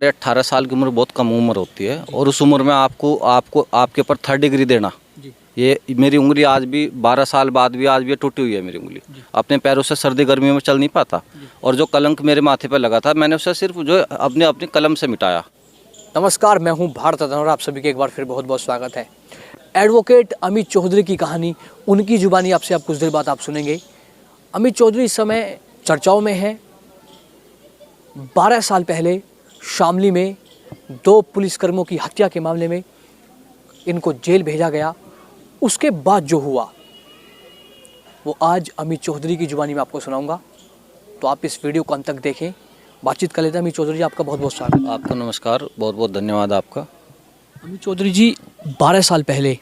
18 साल की उम्र बहुत कम उम्र होती है और उस उम्र में आपको आपको आपके ऊपर 3rd डिग्री देना, ये मेरी उंगली आज भी 12 साल बाद भी आज भी टूटी हुई है। मेरी उंगली अपने पैरों से सर्दी गर्मी में चल नहीं पाता और जो कलंक मेरे माथे पर लगा था मैंने उसे सिर्फ जो अपनी कलम से मिटाया। नमस्कार, मैं हूं भारत रत्न और आप सभी के एक बार फिर बहुत बहुत स्वागत है। एडवोकेट अमित चौधरी की कहानी, उनकी जुबानी आपसे आप कुछ देर बाद आप सुनेंगे। अमित चौधरी इस समय चर्चाओं में है। 12 साल पहले शामली में 2 पुलिसकर्मियों की हत्या के मामले में इनको जेल भेजा गया। उसके बाद जो हुआ वो आज अमित चौधरी की जुबानी में आपको सुनाऊंगा, तो आप इस वीडियो को अंत तक देखें। बातचीत कर लेते हैं। अमित चौधरी जी, आपका बहुत बहुत स्वागत। आपका नमस्कार, बहुत बहुत धन्यवाद आपका। अमित चौधरी जी, 12 साल पहले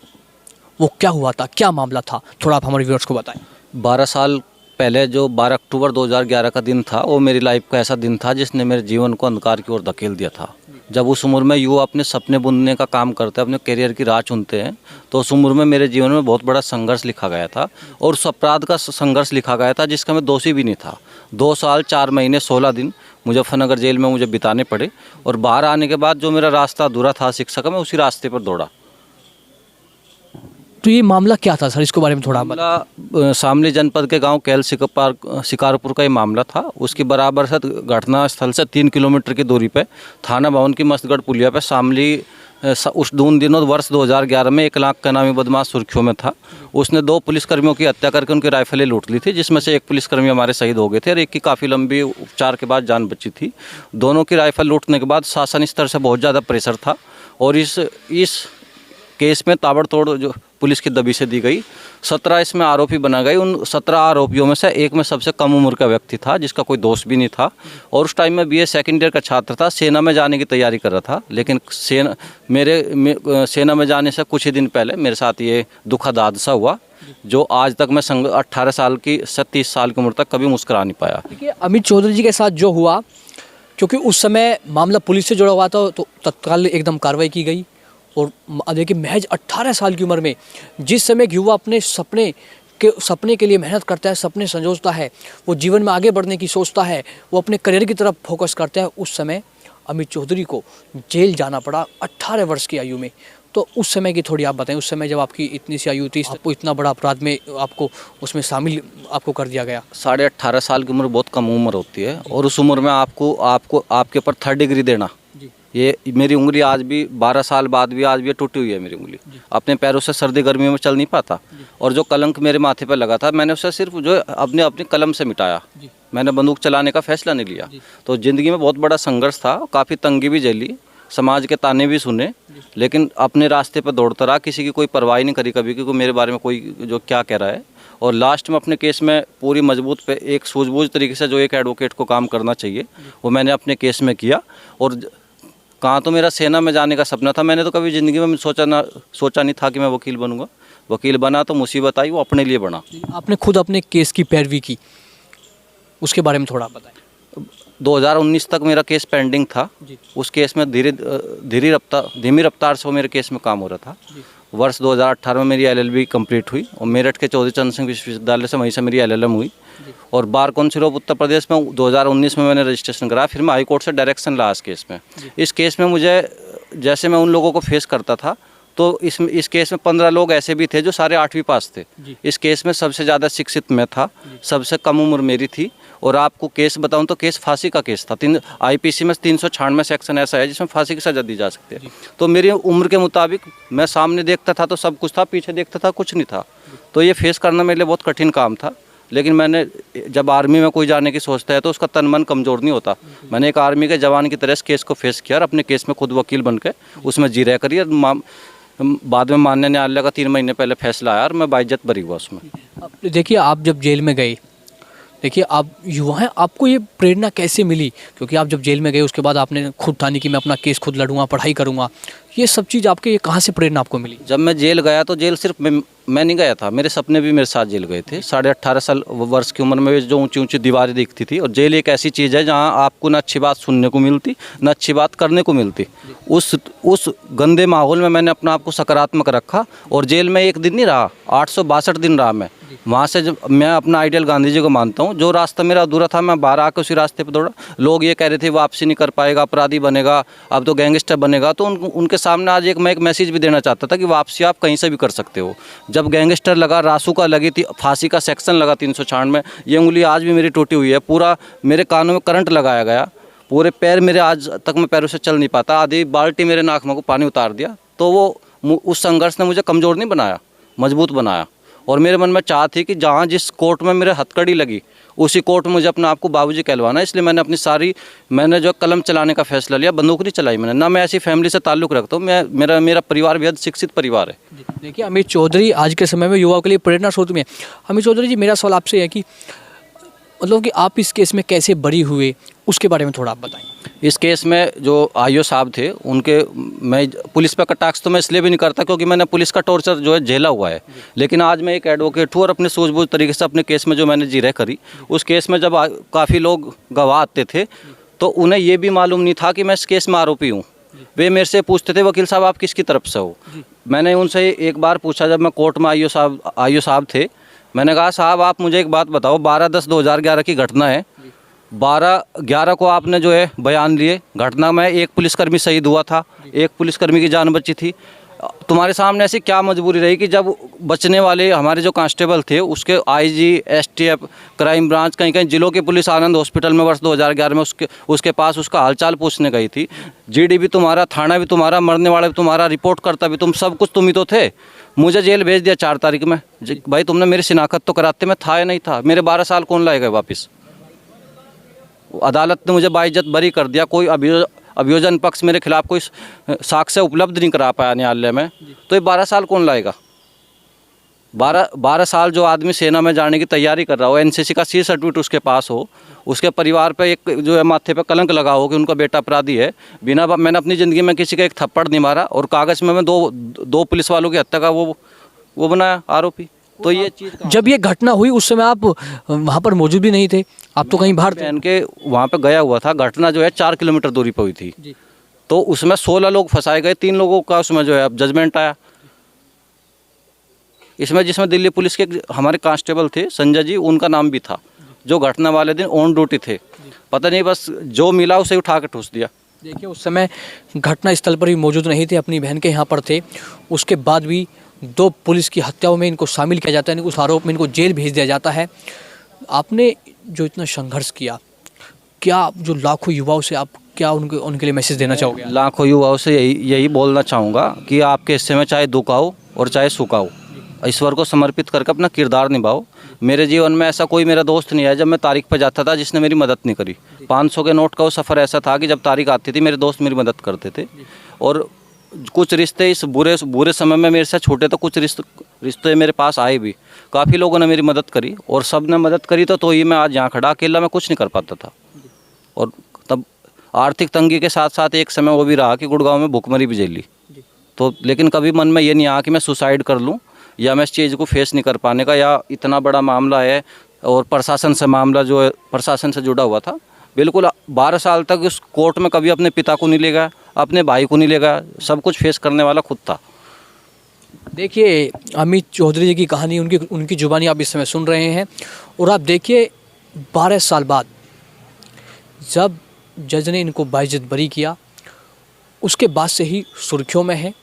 वो क्या हुआ था, क्या मामला था, थोड़ा आप हमारे व्यूअर्स को बताएं। 12 साल पहले जो 12 अक्टूबर 2011 का दिन था वो मेरी लाइफ का ऐसा दिन था जिसने मेरे जीवन को अंधकार की ओर धकेल दिया था। जब उस उम्र में युवा अपने सपने बुनने का काम करते हैं, अपने करियर की राह चुनते हैं, तो उस उम्र में मेरे जीवन में बहुत बड़ा संघर्ष लिखा गया था और उस अपराध का संघर्ष लिखा गया था जिसका मैं दोषी भी नहीं था। 2 साल 4 महीने 16 दिन मुजफ्फरनगर जेल में मुझे बिताने पड़े और बाहर आने के बाद जो मेरा रास्ता अधूरा था शिक्षा का, मैं उसी रास्ते पर दौड़ा। तो ये मामला क्या था सर, इसके बारे में थोड़ा आप बताएं। मामला शामली जनपद के गांव कैल शिकारपुर का ये मामला था। उसके बराबर से घटना स्थल से 3 किलोमीटर की दूरी पे थाना भवन की मस्तगढ़ पुलिया पे शामली उस उन दिनों वर्ष 2011 में 1 लाख का नामी बदमाश सुर्खियों में था। उसने 2 पुलिसकर्मियों की हत्या करके उनकी राइफलें लूट ली थी, जिसमें से 1 पुलिसकर्मी हमारे शहीद हो गए थे और एक की काफ़ी लंबी उपचार के बाद जान बची थी। दोनों की राइफल लूटने के बाद शासन स्तर से बहुत ज़्यादा प्रेशर था और इस केस में ताबड़तोड़ जो पुलिस की दबी से दी गई। 17 इसमें आरोपी बना गए। उन 17 आरोपियों में से एक में सबसे कम उम्र का व्यक्ति था जिसका कोई दोष भी नहीं था और उस टाइम में BA सेकेंड ईयर का छात्र था। सेना में जाने की तैयारी कर रहा था, लेकिन सेना में जाने से कुछ ही दिन पहले मेरे साथ ये दुखद हादसा हुआ जो आज तक मैं 18 साल की से 30 साल की उम्र तक कभी मुस्कुरा नहीं पाया। देखिए, अमित चौधरी जी के साथ जो हुआ, क्योंकि उस समय मामला पुलिस से जुड़ा हुआ था, तो तत्काल एकदम कार्रवाई की गई। और देखिए, महज 18 साल की उम्र में जिस समय एक युवा अपने सपने के लिए मेहनत करता है, सपने संजोता है, वो जीवन में आगे बढ़ने की सोचता है, वो अपने करियर की तरफ फोकस करता है, उस समय अमित चौधरी को जेल जाना पड़ा 18 वर्ष की आयु में। तो उस समय की थोड़ी आप बताएं। उस समय जब आपकी इतनी सी आयु थी, आपको इतना बड़ा अपराध में आपको उसमें शामिल आपको कर दिया गया। 18.5 साल की उम्र बहुत कम उम्र होती है और उस उम्र में आपको आपके ऊपर 3rd डिग्री देना, ये मेरी उंगली आज भी 12 साल बाद भी आज भी टूटी हुई है। मेरी उंगली अपने पैरों से सर्दी गर्मी में चल नहीं पाता और जो कलंक मेरे माथे पर लगा था मैंने उसे सिर्फ जो अपनी कलम से मिटाया। मैंने बंदूक चलाने का फैसला नहीं लिया। तो ज़िंदगी में बहुत बड़ा संघर्ष था, काफ़ी तंगी भी झेली, समाज के ताने भी सुने, लेकिन अपने रास्ते पर दौड़ता रहा। किसी की कोई परवाह नहीं करी कभी कि मेरे बारे में कोई जो क्या कह रहा है। और लास्ट में अपने केस में पूरी मजबूत पे एक सूझबूझ तरीके से जो एक एडवोकेट को काम करना चाहिए वो मैंने अपने केस में किया। और कहाँ तो मेरा सेना में जाने का सपना था। मैंने तो कभी ज़िंदगी में सोचा नहीं था कि मैं वकील बनूंगा। वकील बना तो मुसीबत आई, वो अपने लिए बना। आपने खुद अपने केस की पैरवी की, उसके बारे में थोड़ा बताएं। 2019 तक मेरा केस पेंडिंग था। उस केस में धीमी रफ्तार से वो मेरे केस में काम हो रहा था। वर्ष 2018 में मेरी LLB कंप्लीट हुई और मेरठ के चौधरी चरण सिंह विश्वविद्यालय से वहीं से मेरी LLM हुई और bar council of Uttar Pradesh में 2019 में मैंने रजिस्ट्रेशन कराया। फिर मैं हाई कोर्ट से डायरेक्शन लाया इस केस में। इस केस में मुझे, जैसे मैं उन लोगों को फेस करता था, तो इस केस में 15 लोग ऐसे भी थे जो सारे 8वीं पास थे। इस केस में सबसे ज़्यादा शिक्षित मैं था, सबसे कम उम्र मेरी थी। और आपको केस बताऊं तो केस फांसी का केस था। IPC में 396 सेक्शन ऐसा है जिसमें फांसी की सजा दी जा सकती है। तो मेरी उम्र के मुताबिक मैं सामने देखता था तो सब कुछ था, पीछे देखता था कुछ नहीं था। तो ये फेस करना मेरे लिए बहुत कठिन काम था। लेकिन मैंने, जब आर्मी में कोई जाने की सोचता है तो उसका तन मन कमज़ोर नहीं होता। मैंने एक आर्मी के जवान की तरह इस केस को फेस किया और अपने केस में खुद वकील बन के उसमें जी रहा करिए। बाद में माननीय न्यायालय का 3 महीने पहले फैसला आया और मैं बाइज्जत बरी हुआ उसमें। देखिए, आप जब जेल में गए, देखिए आप युवा हैं, आपको ये प्रेरणा कैसे मिली? क्योंकि आप जब जेल में गए उसके बाद आपने खुद ठानी कि मैं अपना केस खुद लड़ूंगा, पढ़ाई करूंगा, ये सब चीज़ आपके, ये कहाँ से प्रेरणा आपको मिली? जब मैं जेल गया तो जेल सिर्फ मैं नहीं गया था, मेरे सपने भी मेरे साथ जेल गए थे। 18.5 वर्ष की उम्र में जो ऊंची ऊंची दीवारें दिखती थी। और जेल एक ऐसी चीज़ है जहां आपको न अच्छी बात सुनने को मिलती न अच्छी बात करने को मिलती। उस गंदे माहौल में मैंने अपना आप को सकारात्मक रखा और जेल में एक दिन नहीं रहा, 862 दिन रहा मैं। वहाँ से जब मैं अपना आइडियल गांधी जी को मानता हूँ, जो रास्ता मेरा अधूरा था मैं बाहर आकर उसी रास्ते पर दौड़ा। लोग ये कह रहे थे वापसी नहीं कर पाएगा, अपराधी बनेगा, अब तो गैंगस्टर बनेगा, तो उनके सामने आज मैं एक मैसेज भी देना चाहता था कि वापसी आप कहीं से भी कर सकते हो। जब गैंगस्टर लगा, रासुका लगी थी, फांसी का सेक्शन लगा 396 में, ये उंगली आज भी मेरी टूटी हुई है, पूरा मेरे कानों में करंट लगाया गया, पूरे पैर मेरे आज तक मैं पैरों से चल नहीं पाता, आधी बाल्टी मेरे नाक में को पानी उतार दिया। तो वो उस संघर्ष ने मुझे कमज़ोर नहीं बनाया, मजबूत बनाया। और मेरे मन में चाह थी कि जहाँ जिस कोर्ट में मेरे हथकड़ी लगी उसी कोर्ट में मुझे अपने आप को बाबूजी कहलवाना। इसलिए मैंने जो कलम चलाने का फैसला लिया, बंदूक नहीं चलाई मैंने। ना मैं ऐसी फैमिली से ताल्लुक़ रखता हूँ, मेरा परिवार बेहद शिक्षित परिवार है। देखिए अमित चौधरी आज के समय में युवाओं के लिए प्रेरणा स्रोत में है। अमित चौधरी जी, मेरा सवाल आपसे है कि मतलब कि आप इस केस में कैसे बरी हुए, उसके बारे में थोड़ा आप बताएं। इस केस में जो आईओ साहब थे उनके, मैं पुलिस पर कटाक्ष तो मैं इसलिए भी नहीं करता क्योंकि मैंने पुलिस का टॉर्चर जो है झेला हुआ है, लेकिन आज मैं एक एडवोकेट हूँ और अपने सूझबूझ तरीके से अपने केस में जो मैंने जिरह करी, उस केस में जब काफ़ी लोग गवाह आते थे तो उन्हें ये भी मालूम नहीं था कि मैं इस केस में आरोपी हूँ। वे मेरे से पूछते थे वकील साहब आप किसकी तरफ से हो। मैंने उनसे एक बार पूछा, जब मैं कोर्ट में आईओ साहब थे, मैंने कहा साहब आप मुझे एक बात बताओ, 12/10/2011 की घटना है, 12/11 को आपने जो है बयान लिए, घटना में एक पुलिसकर्मी शहीद हुआ था, एक पुलिसकर्मी की जान बची थी। तुम्हारे सामने ऐसी क्या मजबूरी रही कि जब बचने वाले हमारे जो कांस्टेबल थे, उसके आईजी, एसटीएफ, क्राइम ब्रांच, कहीं कहीं जिलों की पुलिस आनंद हॉस्पिटल में वर्ष 2011 में उसके पास उसका हालचाल पूछने गई थी। जीडी भी तुम्हारा, थाना भी तुम्हारा, मरने वाला भी तुम्हारा, रिपोर्ट करता भी तुम, सब कुछ तुम ही तो थे। मुझे जेल भेज दिया 4 तारीख में। भाई तुमने मेरी शिनाख्त तो कराते, मैं था या नहीं था? मेरे 12 साल कौन लाएगा वापस? अदालत ने मुझे बाइज्जत बरी कर दिया। कोई अभियोजन पक्ष मेरे खिलाफ कोई साक्ष्य उपलब्ध नहीं करा पाया न्यायालय में, तो ये 12 साल कौन लाएगा? 12 साल जो आदमी सेना में जाने की तैयारी कर रहा हो, एनसीसी का सी सर्टिफिकेट उसके पास हो, उसके परिवार पे एक जो है माथे पे कलंक लगा हो कि उनका बेटा अपराधी है, मैंने अपनी ज़िंदगी में किसी का एक थप्पड़ नहीं मारा और कागज़ में मैं दो पुलिस वालों की हत्या का वो बनाया आरोपी। तो ये चीज़, जब ये घटना हुई उस समय आप वहाँ पर मौजूद भी नहीं थे, आप तो कहीं बाहर थे। बहन के वहाँ पे गया हुआ था। घटना जो है 4 किलोमीटर दूरी पर हुई थी, तो उसमें 16 लोग फंसाए गए, 3 लोगों का उसमें जो है अब जजमेंट आया। इसमें जिसमें दिल्ली पुलिस के हमारे कांस्टेबल थे संजय जी, उनका नाम भी था, जो घटना वाले दिन ऑन ड्यूटी थे। पता नहीं बस जो मिला उसे उठा के ठूस दिया। देखिए उस समय घटना स्थल पर भी मौजूद नहीं थे, अपनी बहन के यहाँ पर थे। उसके बाद भी 2 पुलिस की हत्याओं में इनको शामिल किया जाता है, उस आरोप में इनको जेल भेज दिया जाता है। आपने जो इतना संघर्ष किया, क्या जो लाखों युवाओं से आप क्या उनके लिए मैसेज देना चाहोगे? लाखों युवाओं से यही बोलना चाहूँगा कि आपके हिस्से में चाहे दुख आओ और चाहे सुख आओ, ईश्वर को समर्पित करके अपना किरदार निभाओ। मेरे जीवन में ऐसा कोई मेरा दोस्त नहीं है जब मैं तारीख पर जाता था जिसने मेरी मदद नहीं करी। 500 के नोट का वो सफ़र ऐसा था कि जब तारीख आती थी मेरे दोस्त मेरी मदद करते थे। और कुछ रिश्ते इस बुरे समय में मेरे से छोटे, तो कुछ रिश्ते मेरे पास आए भी। काफ़ी लोगों ने मेरी मदद करी और सब ने मदद करी, तो ही मैं आज यहाँ खड़ा। अकेला मैं कुछ नहीं कर पाता था। और तब आर्थिक तंगी के साथ साथ एक समय वो भी रहा कि गुड़गांव में भूखमरी भी झेली। तो लेकिन कभी मन में ये नहीं आया कि मैं सुसाइड कर लूँ या मैं इस चीज़ को फेस नहीं कर पाने का, या इतना बड़ा मामला है और प्रशासन से मामला जो है प्रशासन से जुड़ा हुआ था। बिल्कुल 12 साल तक उस कोर्ट में कभी अपने पिता को नहीं ले गया, अपने भाई को नहीं ले गया, सब कुछ फेस करने वाला खुद था। देखिए अमित चौधरी जी की कहानी, उनकी जुबानी आप इस समय सुन रहे हैं। और आप देखिए 12 साल बाद जब जज ने इनको बाइज्जत बरी किया, उसके बाद से ही सुर्खियों में है।